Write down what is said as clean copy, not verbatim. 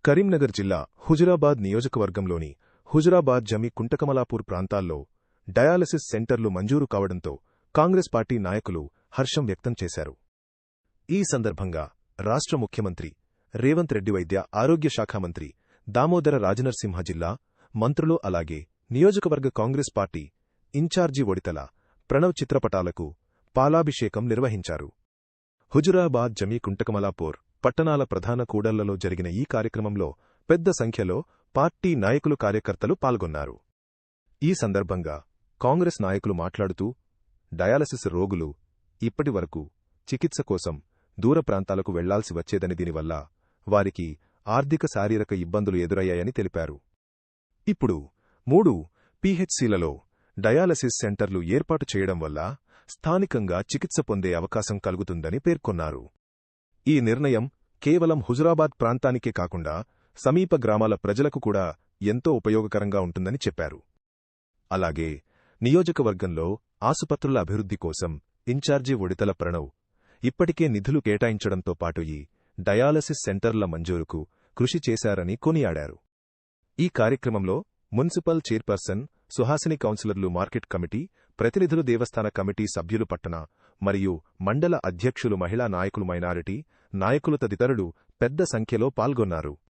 కరీంనగర్ జిల్లా హుజురాబాద్ నియోజకవర్గంలోని హుజురాబాద్ జమి కుంటకమలాపూర్ ప్రాంతాల్లో డయాలసిస్ సెంటర్లు మంజూరు కావడంతో కాంగ్రెస్ పార్టీ నాయకులు హర్షం వ్యక్తం చేశారు. ఈ సందర్భంగా రాష్ట్ర ముఖ్యమంత్రి రేవంత్ రెడ్డి, వైద్య ఆరోగ్య శాఖ మంత్రి దామోదర రాజనరసింహ, జిల్లా మంత్రులు అలాగే నియోజకవర్గ కాంగ్రెస్ పార్టీ ఇన్ఛార్జి ఒడితల ప్రణవ్ చిత్రపటాలకు పాలాభిషేకం నిర్వహించారు. హుజురాబాద్ జమి కుంటకమలాపూర్ పట్టణాల ప్రధాన కూడళ్లలో జరిగిన ఈ కార్యక్రమంలో పెద్ద సంఖ్యలో పార్టీ నాయకులు, కార్యకర్తలు పాల్గొన్నారు. ఈ సందర్భంగా కాంగ్రెస్ నాయకులు మాట్లాడుతూ, డయాలసిస్ రోగులు ఇప్పటివరకు చికిత్స కోసం దూర ప్రాంతాలకు వెళ్లాల్సి వచ్చేదని, దీనివల్ల వారికి ఆర్థిక, శారీరక ఇబ్బందులు ఎదురయ్యాయని తెలిపారు. ఇప్పుడు 3 పీహెచ్సీలలో డయాలసిస్ సెంటర్లు ఏర్పాటు చేయడం వల్ల స్థానికంగా చికిత్స పొందే అవకాశం కలుగుతుందని పేర్కొన్నారు. ఈ నిర్ణయం కేవలం హుజురాబాద్ ప్రాంతానికే కాకుండా సమీప గ్రామాల ప్రజలకు కూడా ఎంతో ఉపయోగకరంగా ఉంటుందని చెప్పారు. అలాగే నియోజకవర్గంలో ఆసుపత్రుల అభివృద్ధి కోసం ఇన్ఛార్జి ఒడితల ప్రణవ్ ఇప్పటికే నిధులు కేటాయించడంతో పాటు ఈ డయాలసిస్ సెంటర్ల మంజూరుకు కృషి చేశారని కొనియాడారు. ఈ కార్యక్రమంలో మున్సిపల్ చైర్పర్సన్ సుహాసిని, కౌన్సిలర్లు, మార్కెట్ కమిటీ ప్రతినిధులు, దేవస్థాన కమిటీ సభ్యులు, పట్టణ మరియు మండల అధ్యక్షులు, మహిళా నాయకులు, మైనారిటీ నాయకులు తదితరులు పెద్ద సంఖ్యలో పాల్గొన్నారు.